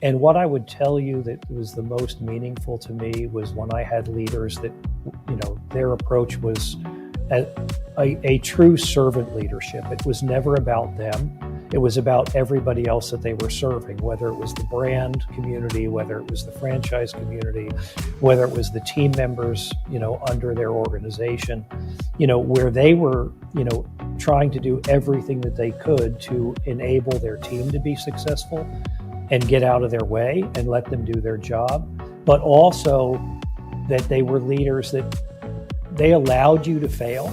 And what I would tell you that was the most meaningful to me was when I had leaders that, their approach was a true servant leadership. It was never about them. It was about everybody else that they were serving, whether it was the brand community, whether it was the franchise community, whether it was the team members, under their organization, where they were, trying to do everything that they could to enable their team to be successful and get out of their way and let them do their job, but also that they were leaders that they allowed you to fail.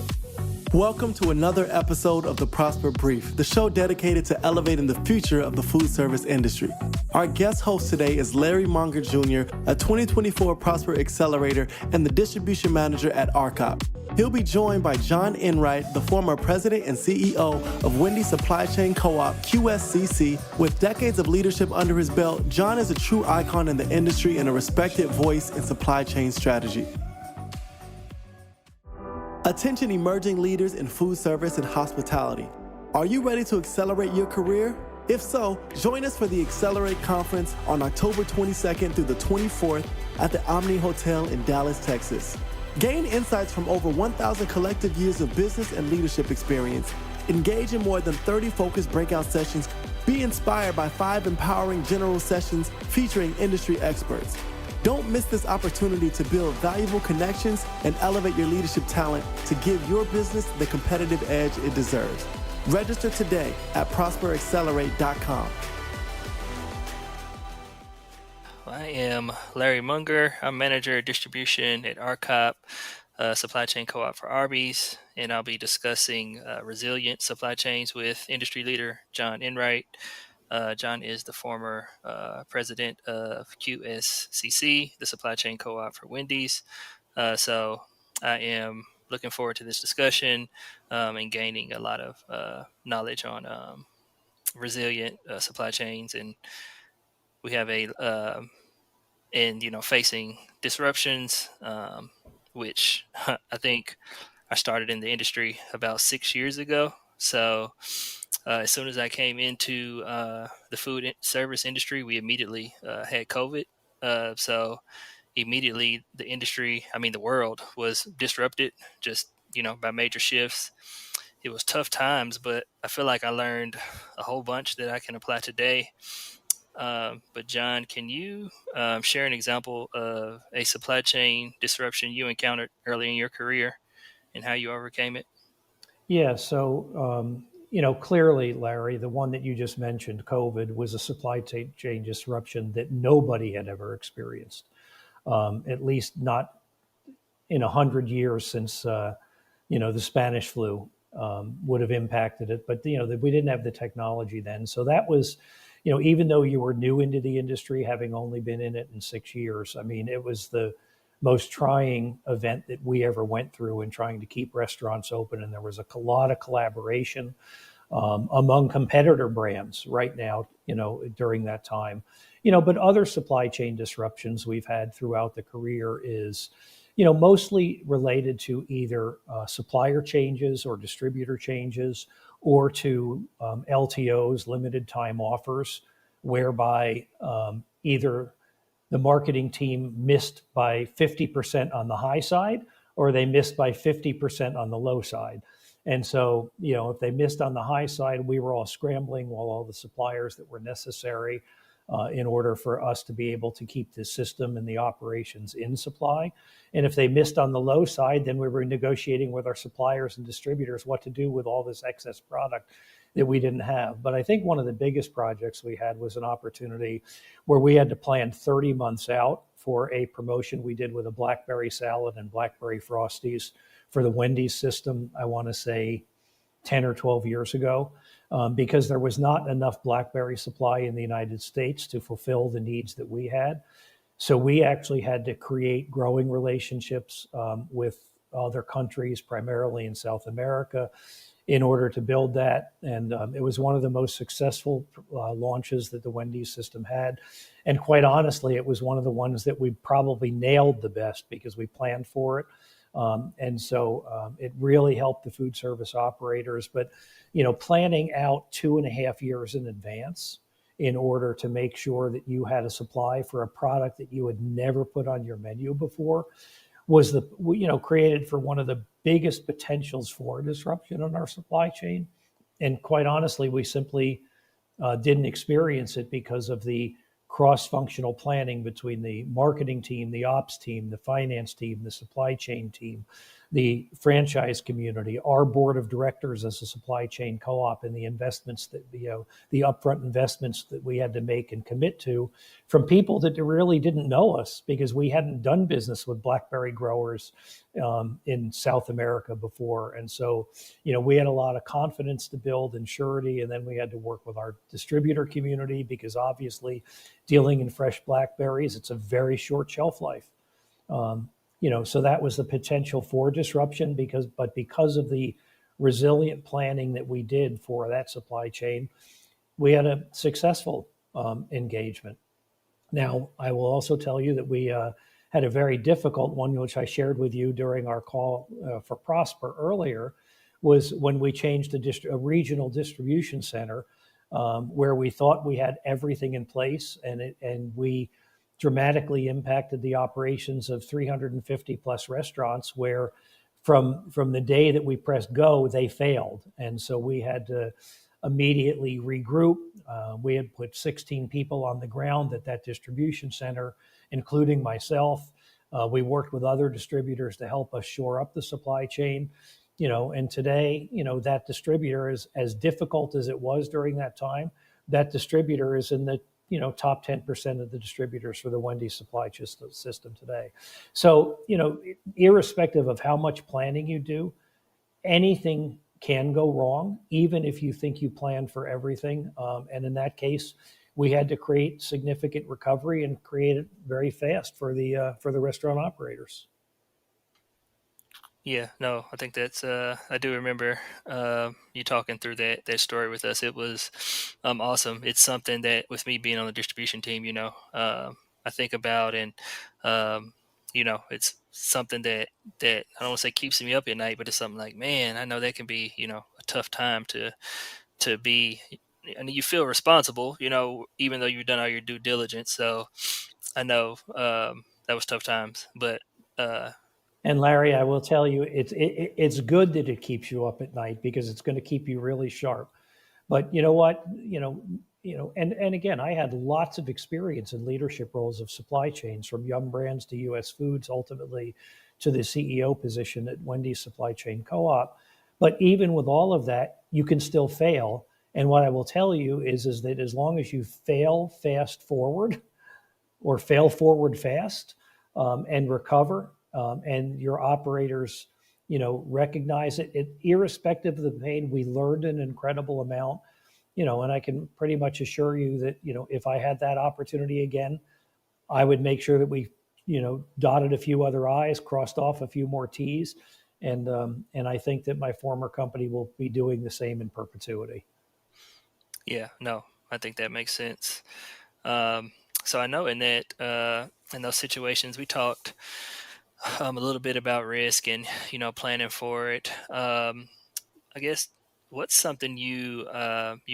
Welcome to another episode of the Prosper Brief, the show dedicated to elevating the future of the food service industry. Our guest host today is Larry Monger Jr., a 2024 Prosper Accelerator and the Distribution Manager at Cooperative. He'll be joined by John Inwright, the former president and CEO of Wendy Supply Chain Co-op, QSCC. With decades of leadership under his belt, John is a true icon in the industry and a respected voice in supply chain strategy. Attention emerging leaders in food service and hospitality. Are you ready to accelerate your career? If so, join us for the Accelerate Conference on October 22nd through the 24th at the Omni Hotel in Dallas, Texas. Gain insights from over 1,000 collective years of business and leadership experience. Engage in more than 30 focused breakout sessions. Be inspired by 5 empowering general sessions featuring industry experts. Don't miss this opportunity to build valuable connections and elevate your leadership talent to give your business the competitive edge it deserves. Register today at prosperaccelerate.com. I am Larry Monger. I'm manager of distribution at RCOP, supply chain co-op for Arby's, and I'll be discussing resilient supply chains with industry leader John Inwright. John is the former president of QSCC, the supply chain co-op for Wendy's. So I am looking forward to this discussion and gaining a lot of knowledge on resilient supply chains. And we have facing disruptions, which I think I started in the industry about 6 years ago. So as soon as I came into the food service industry, we immediately had COVID. So immediately the world was disrupted just, by major shifts. It was tough times, but I feel like I learned a whole bunch that I can apply today. But John, can you share an example of a supply chain disruption you encountered early in your career and how you overcame it? Yeah, so, clearly, Larry, the one that you just mentioned, COVID, was a supply chain disruption that nobody had ever experienced, at least not in 100 years since, the Spanish flu would have impacted it. But, we didn't have the technology then. So that was, even though you were new into the industry, having only been in it in 6 years, it was the most trying event that we ever went through in trying to keep restaurants open. And there was a lot of collaboration among competitor brands right now, during that time, but other supply chain disruptions we've had throughout the career is, mostly related to either supplier changes or distributor changes or to LTOs, limited time offers, whereby either the marketing team missed by 50% on the high side, or they missed by 50% on the low side. And so, if they missed on the high side, we were all scrambling while all the suppliers that were necessary in order for us to be able to keep the system and the operations in supply. And if they missed on the low side, then we were negotiating with our suppliers and distributors what to do with all this excess product that we didn't have. But I think one of the biggest projects we had was an opportunity where we had to plan 30 months out for a promotion we did with a blackberry salad and blackberry frosties for the Wendy's system, I want to say 10 or 12 years ago, because there was not enough blackberry supply in the United States to fulfill the needs that we had. So we actually had to create growing relationships with other countries, primarily in South America, in order to build that. And it was one of the most successful launches that the Wendy's system had. And quite honestly, it was one of the ones that we probably nailed the best because we planned for it. And so it really helped the food service operators. But, planning out 2.5 years in advance in order to make sure that you had a supply for a product that you had never put on your menu before was created for one of the biggest potentials for disruption in our supply chain. And quite honestly, we simply didn't experience it because of the cross-functional planning between the marketing team, the ops team, the finance team, the supply chain team, the franchise community, our board of directors as a supply chain co-op, and the investments that, the upfront investments that we had to make and commit to from people that really didn't know us because we hadn't done business with blackberry growers in South America before. And so, we had a lot of confidence to build and surety, and then we had to work with our distributor community because obviously dealing in fresh blackberries, it's a very short shelf life. So that was the potential for disruption because of the resilient planning that we did for that supply chain, we had a successful engagement. Now, I will also tell you that we had a very difficult one, which I shared with you during our call for Prosper earlier, was when we changed a regional distribution center where we thought we had everything in place, and we dramatically impacted the operations of 350 plus restaurants where from the day that we pressed go, they failed. And so we had to immediately regroup. We had put 16 people on the ground at that distribution center, including myself. We worked with other distributors to help us shore up the supply chain. And today, that distributor is as difficult as it was during that time. That distributor is in the top 10% of the distributors for the Wendy supply system today. So, irrespective of how much planning you do, anything can go wrong, even if you think you planned for everything. And in that case, we had to create significant recovery and create it very fast for the restaurant operators. Yeah, no, I think that's I do remember you talking through that story with us. It was awesome. It's something that with me being on the distribution team, I think about, and it's something that I don't want to say keeps me up at night, but it's something like, man, I know that can be, a tough time to be, and you feel responsible, even though you've done all your due diligence. So I know that was tough times, but and Larry, I will tell you, it's good that it keeps you up at night because it's going to keep you really sharp. But you know what, and again, I had lots of experience in leadership roles of supply chains, from Yum Brands to U.S. Foods, ultimately to the CEO position at Wendy's Supply Chain Co-op. But even with all of that, you can still fail. And what I will tell you is that as long as you fail fast forward or fail forward fast and recover, and your operators, recognize it, irrespective of the pain, we learned an incredible amount, and I can pretty much assure you that, if I had that opportunity again, I would make sure that we, dotted a few other I's, crossed off a few more T's. And I think that my former company will be doing the same in perpetuity. Yeah, no, I think that makes sense. So I know in those situations we talked a little bit about risk and planning for it. I guess what's something you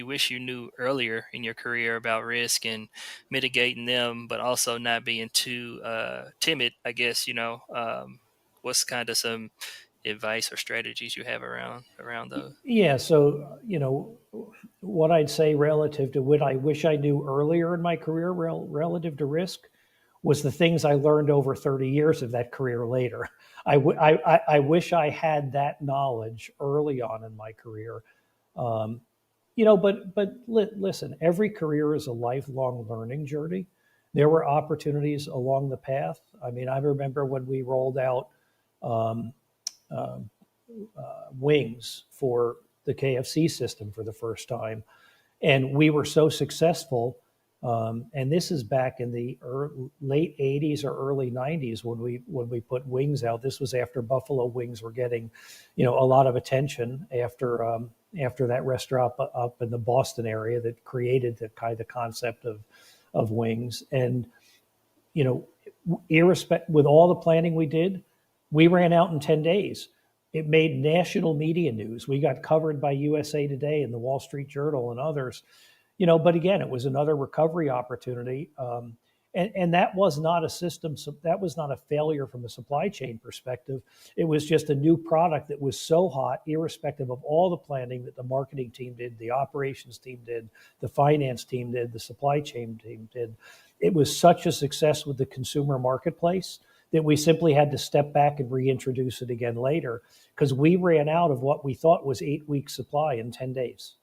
wish you knew earlier in your career about risk and mitigating them, but also not being too timid? I guess what's kind of some advice or strategies you have around those? Yeah. So what I'd say relative to what I wish I knew earlier in my career relative to risk was the things I learned over 30 years of that career later. I wish I had that knowledge early on in my career. But listen, every career is a lifelong learning journey. There were opportunities along the path. I mean, I remember when we rolled out wings for the KFC system for the first time, and we were so successful. And this is back in the late 80s or early 90s when we put wings out. This was after Buffalo Wings were getting, a lot of attention after that restaurant up in the Boston area that created the kind of concept of wings. And with all the planning we did, we ran out in 10 days. It made national media news. We got covered by USA Today and the Wall Street Journal and others. But again, it was another recovery opportunity. And that was not a system, so that was not a failure from a supply chain perspective. It was just a new product that was so hot, irrespective of all the planning that the marketing team did, the operations team did, the finance team did, the supply chain team did. It was such a success with the consumer marketplace that we simply had to step back and reintroduce it again later, because we ran out of what we thought was 8 weeks supply in 10 days.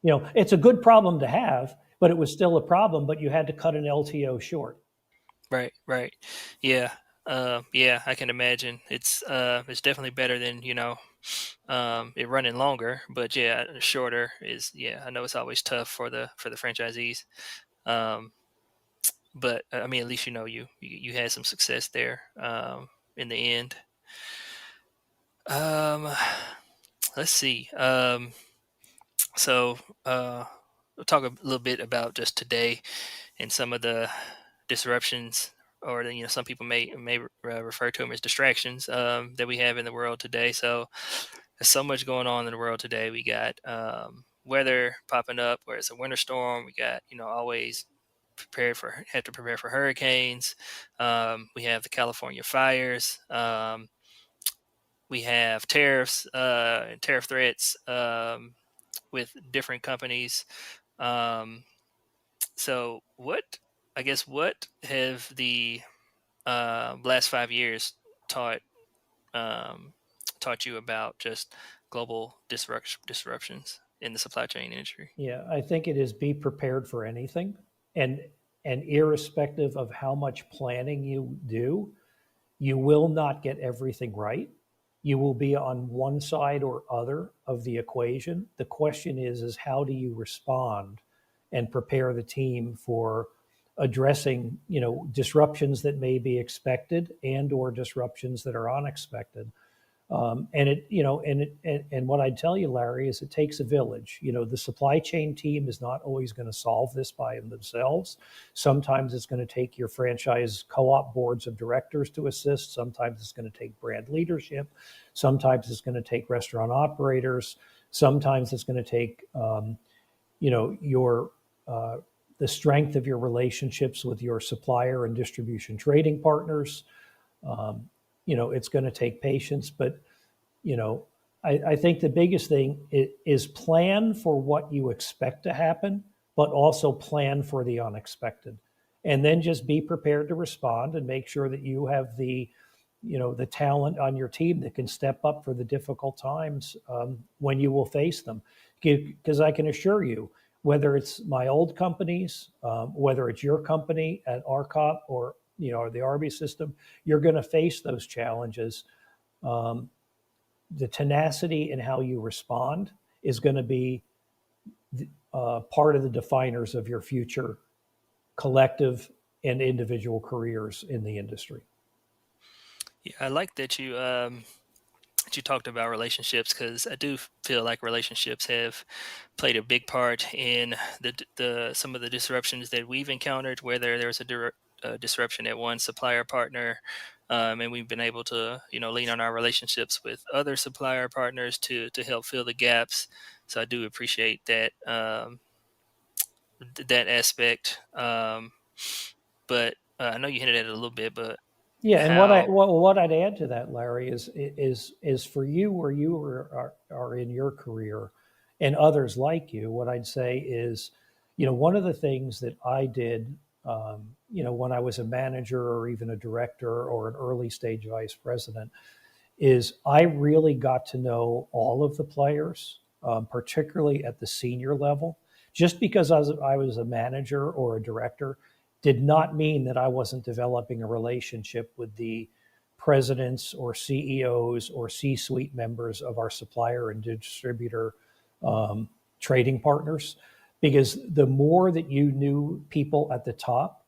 It's a good problem to have, but it was still a problem, but you had to cut an LTO short. Right, right. Yeah. Yeah, I can imagine. It's definitely better than, it running longer, but yeah, shorter is, yeah, I know it's always tough for the franchisees. Um, but I mean, at least you had some success there in the end. Um, let's see. So we'll talk a little bit about just today and some of the disruptions, or some people may refer to them as distractions that we have in the world today. So there's so much going on in the world today. We got weather popping up, where it's a winter storm. We got always have to prepare for hurricanes. We have the California fires. We have tariffs, tariff threats with different companies. Um, so what have the last 5 years taught taught you about just global disruptions in the supply chain industry? Yeah, I think it is be prepared for anything, and irrespective of how much planning you do, you will not get everything right. You will be on one side or other of the equation. The question is how do you respond and prepare the team for addressing, disruptions that may be expected and or disruptions that are unexpected. And what I'd tell you, Larry, is it takes a village. The supply chain team is not always going to solve this by themselves. Sometimes it's going to take your franchise co-op boards of directors to assist. Sometimes it's going to take brand leadership. Sometimes it's going to take restaurant operators. Sometimes it's going to take, the strength of your relationships with your supplier and distribution trading partners. It's going to take patience, but I think the biggest thing is plan for what you expect to happen, but also plan for the unexpected, and then just be prepared to respond and make sure that you have the talent on your team that can step up for the difficult times when you will face them. Because I can assure you, whether it's my old companies, whether it's your company at RCOP or the Arby system, you're going to face those challenges. The tenacity in how you respond is going to be part of the definers of your future collective and individual careers in the industry. Yeah, I like that you talked about relationships, because I do feel like relationships have played a big part in the some of the disruptions that we've encountered, whether there's a disruption at one supplier partner, and we've been able to lean on our relationships with other supplier partners to help fill the gaps. So I do appreciate that that aspect. But I know you hinted at it a little bit, but yeah, and what I'd add to that, Larry, is for you where you are in your career, and others like you. What I'd say is, one of the things that I did, when I was a manager or even a director or an early stage vice president, is I really got to know all of the players, particularly at the senior level. Just because I was a manager or a director did not mean that I wasn't developing a relationship with the presidents or CEOs or C-suite members of our supplier and distributor trading partners. Because the more that you knew people at the top,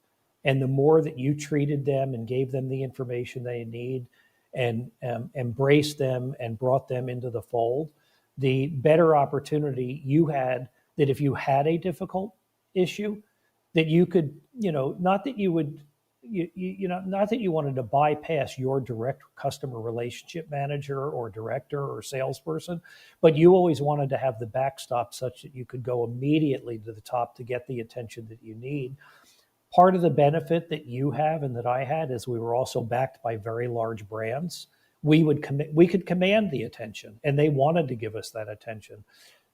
and the more that you treated them and gave them the information they need and embraced them and brought them into the fold, the better opportunity you had that if you had a difficult issue, that you could, not that you would not that you wanted to bypass your direct customer relationship manager or director or salesperson, but you always wanted to have the backstop such that you could go immediately to the top to get the attention that you need. Part of the benefit that you have and that I had is we were also backed by very large brands. We could command the attention, and they wanted to give us that attention.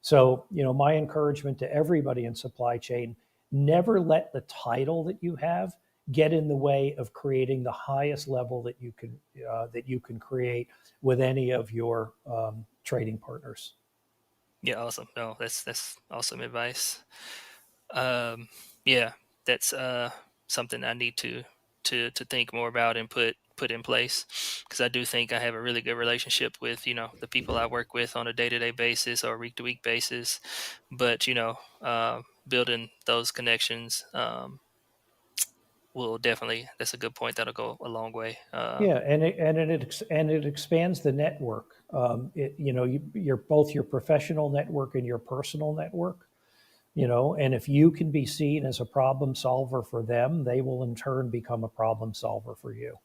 So, my encouragement to everybody in supply chain: never let the title that you have get in the way of creating the highest level that you can create with any of your trading partners. Yeah, awesome. No, that's awesome advice. Yeah, that's something I need to think more about and put in place, because I do think I have a really good relationship with the people I work with on a day-to-day basis or week-to-week basis, but building those connections will definitely, that's a good point, that'll go a long way. Yeah, and it expands the network. You're both your professional network and your personal network. And if you can be seen as a problem solver for them, they will in turn become a problem solver for you.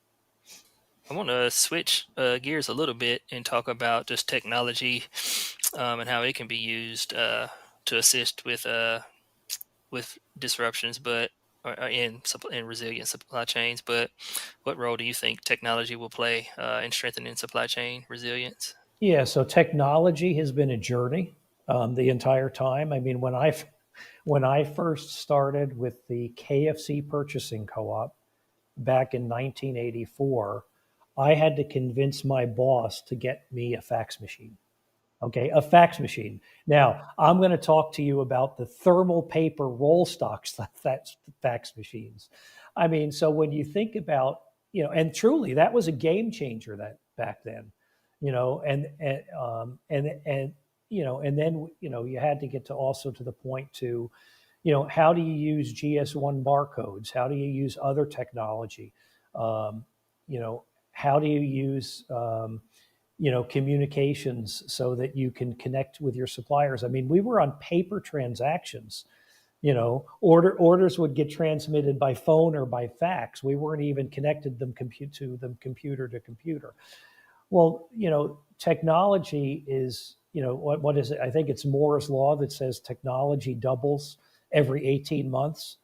I want to switch gears a little bit and talk about just technology and how it can be used to assist with disruptions, but in resilient supply chains. But what role do you think technology will play in strengthening supply chain resilience? Yeah, so technology has been a journey the entire time. I mean, when I first started with the KFC purchasing co-op back in 1984, I had to convince my boss to get me a fax machine. Okay, a fax machine. Now, I'm going to talk to you about the thermal paper roll stocks, that's fax machines. I mean, so when you think about, and truly that was a game changer that back then, and then, you had to get to also to the point to, how do you use GS1 barcodes? How do you use other technology? How do you use, communications so that you can connect with your suppliers? I mean, we were on paper transactions. Orders would get transmitted by phone or by fax. We weren't even connected to them computer to computer. Well, technology is, what is it? I think it's Moore's law that says technology doubles every 18 months.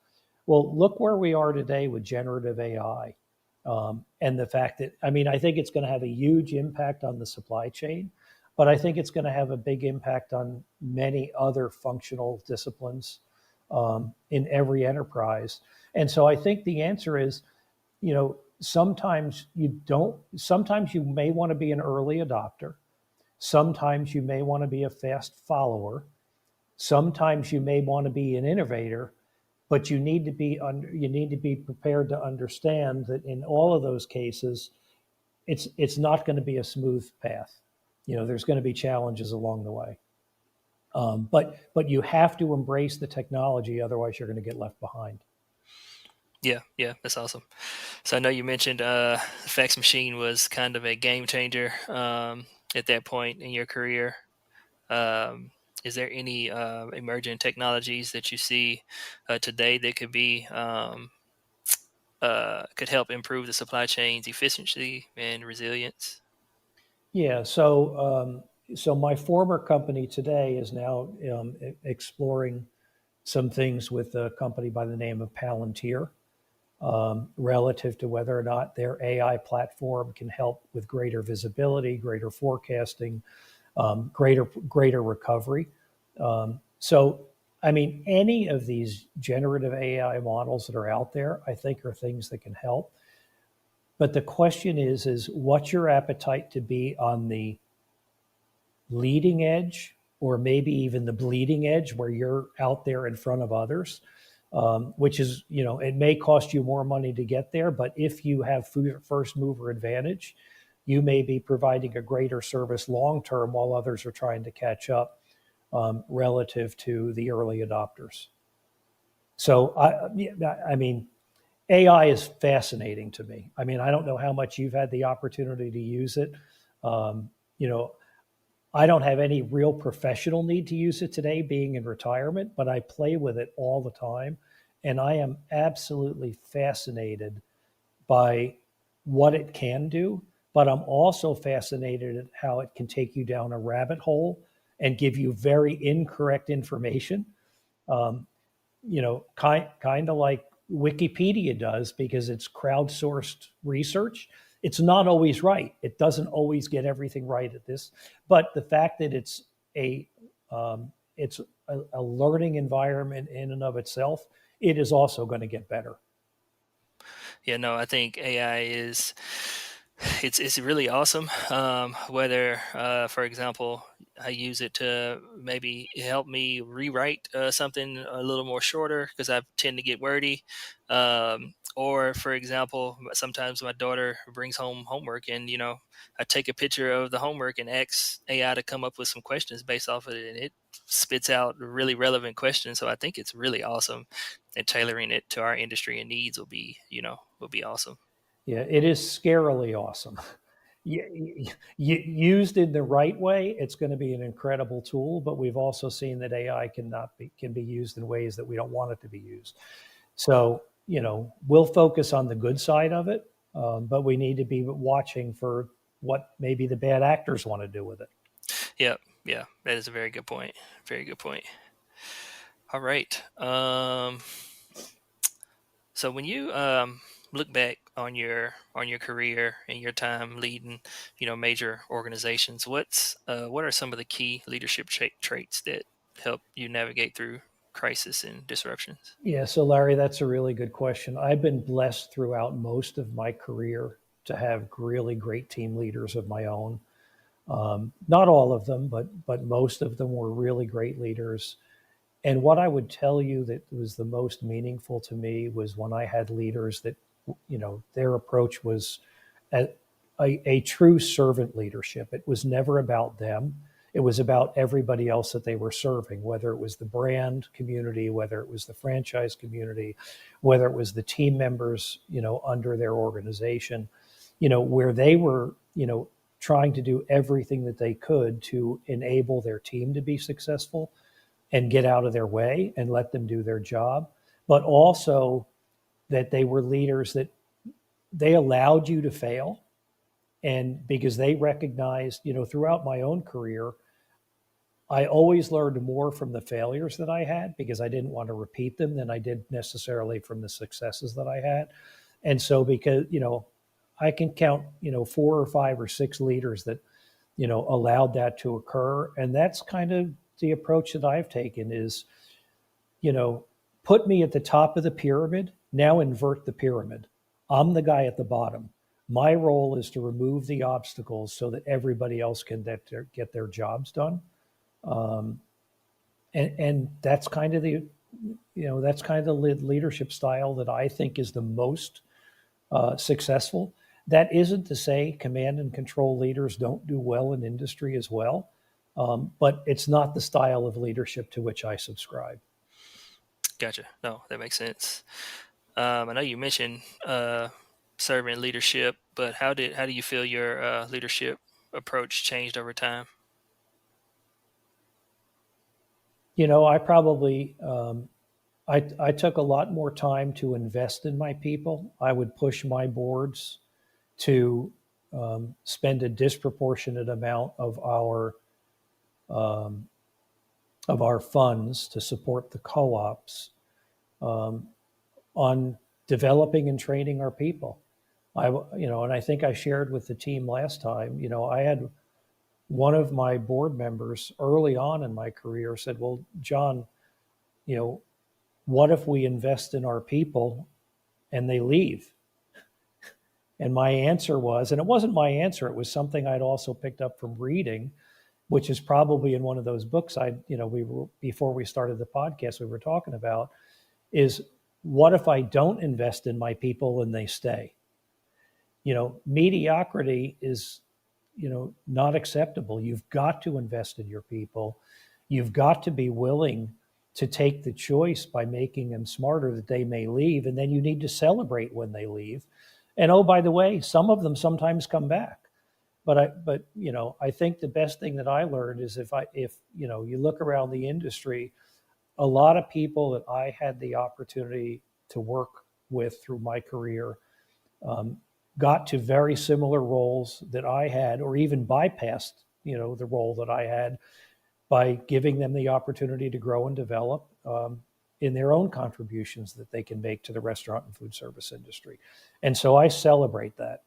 Well, look where we are today with generative AI. And the fact that, I think it's going to have a huge impact on the supply chain, but I think it's going to have a big impact on many other functional disciplines in every enterprise. And so I think the answer is, sometimes you may want to be an early adopter. Sometimes you may want to be a fast follower. Sometimes you may want to be an innovator. But you need to be prepared to understand that in all of those cases, it's not going to be a smooth path. There's going to be challenges along the way. But you have to embrace the technology, otherwise you're going to get left behind. Yeah, that's awesome. So I know you mentioned the fax machine was kind of a game changer at that point in your career. Is there any emerging technologies that you see today that could help improve the supply chain's efficiency and resilience? Yeah. So my former company today is now exploring some things with a company by the name of Palantir, relative to whether or not their AI platform can help with greater visibility, greater forecasting, greater recovery. Any of these generative AI models that are out there, I think, are things that can help. But the question is what's your appetite to be on the leading edge, or maybe even the bleeding edge, where you're out there in front of others, which is, it may cost you more money to get there, but if you have first mover advantage, you may be providing a greater service long term while others are trying to catch up relative to the early adopters. So, AI is fascinating to me. I don't know how much you've had the opportunity to use it. I don't have any real professional need to use it today, being in retirement, but I play with it all the time. And I am absolutely fascinated by what it can do, but I'm also fascinated at how it can take you down a rabbit hole and give you very incorrect information. Um, kind of like Wikipedia does, because it's crowdsourced research. It's not always right. It doesn't always get everything right at this, but the fact that a it's a learning environment in and of itself, it is also going to get better. Yeah, no, I think AI is it's really awesome. Whether, for example, I use it to maybe help me rewrite something a little more shorter because I tend to get wordy. Or, for example, sometimes my daughter brings home homework, and I take a picture of the homework and ask AI to come up with some questions based off of it, and it spits out really relevant questions. So I think it's really awesome, and tailoring it to our industry and needs will be awesome. Yeah, it is scarily awesome. Used in the right way, it's going to be an incredible tool. But we've also seen that AI can be used in ways that we don't want it to be used. So we'll focus on the good side of it, but we need to be watching for what maybe the bad actors want to do with it. Yeah, yeah, that is a very good point. Very good point. All right. So when you look back on your career and your time leading, major organizations, what are some of the key leadership traits that help you navigate through crisis and disruptions? Yeah, so Larry, that's a really good question. I've been blessed throughout most of my career to have really great team leaders of my own. Not all of them, but most of them were really great leaders. And what I would tell you that was the most meaningful to me was when I had leaders that, their approach was a, a true servant leadership. It was never about them. It was about everybody else that they were serving, whether it was the brand community, whether it was the franchise community, whether it was the team members, under their organization, where they were, trying to do everything that they could to enable their team to be successful and get out of their way and let them do their job, but also that they were leaders that they allowed you to fail. And because they recognized, throughout my own career, I always learned more from the failures that I had because I didn't want to repeat them than I did necessarily from the successes that I had. And so because, I can count, 4 or 5 or 6 leaders that, allowed that to occur. And that's kind of the approach that I've taken is, put me at the top of the pyramid, now invert the pyramid. I'm the guy at the bottom. My role is to remove the obstacles so that everybody else can get their jobs done. And that's kind of the leadership style that I think is the most successful. That isn't to say command and control leaders don't do well in industry as well, but it's not the style of leadership to which I subscribe. Gotcha. No, that makes sense. I know you mentioned servant leadership, but how do you feel your leadership approach changed over time? I probably I took a lot more time to invest in my people. I would push my boards to spend a disproportionate amount of our funds to support the co-ops on developing and training our people. And I think I shared with the team last time. I had one of my board members early on in my career said, "Well, John, what if we invest in our people and they leave?" And my answer was, and it wasn't my answer, it was something I'd also picked up from reading, which is probably in one of those books before we started the podcast, we were talking about, is what if I don't invest in my people and they stay? Mediocrity is, not acceptable. You've got to invest in your people. You've got to be willing to take the choice by making them smarter that they may leave. And then you need to celebrate when they leave. And oh, by the way, some of them sometimes come back. But I think the best thing that I learned is if you look around the industry, a lot of people that I had the opportunity to work with through my career got to very similar roles that I had, or even bypassed, the role that I had, by giving them the opportunity to grow and develop in their own contributions that they can make to the restaurant and food service industry. And so I celebrate that.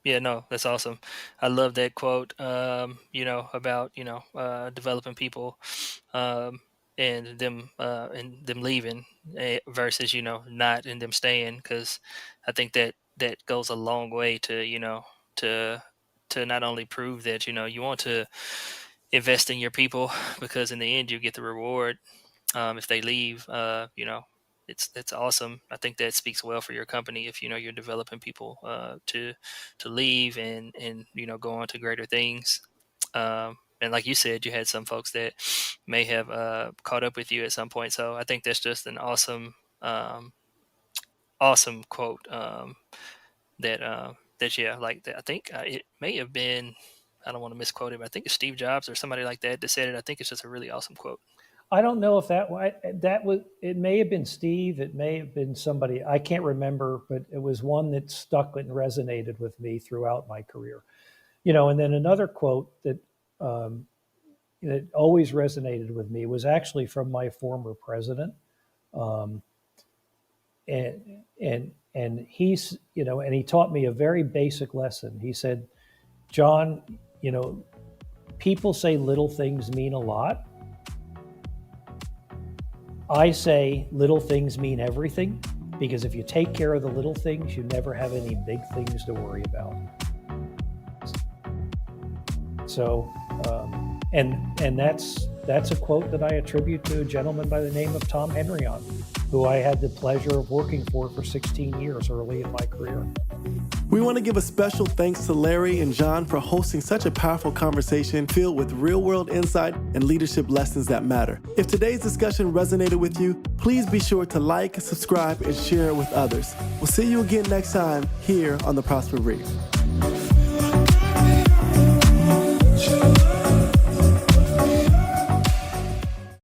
Yeah, no, that's awesome. I love that quote, about, developing people, and them leaving, versus, not and them staying. Because I think that goes a long way to, to not only prove that, you want to invest in your people, because in the end you get the reward. If they leave, it's awesome. I think that speaks well for your company if you're developing people to leave and go on to greater things. And like you said, you had some folks that may have caught up with you at some point. So I think that's just an awesome quote. Like that. I think it may have been. I don't want to misquote it, but I think it's Steve Jobs or somebody like that said it. I think it's just a really awesome quote. I don't know if that was, it may have been Steve, it may have been somebody, I can't remember, but it was one that stuck and resonated with me throughout my career. And then another quote that always resonated with me was actually from my former president. And he's, and he taught me a very basic lesson. He said, John, people say little things mean a lot. I say little things mean everything, because if you take care of the little things, you never have any big things to worry about. So, and that's a quote that I attribute to a gentleman by the name of Tom Henryon, who I had the pleasure of working for 16 years early in my career. We want to give a special thanks to Larry and John for hosting such a powerful conversation filled with real-world insight and leadership lessons that matter. If today's discussion resonated with you, please be sure to like, subscribe, and share it with others. We'll see you again next time here on The Prosper Brief.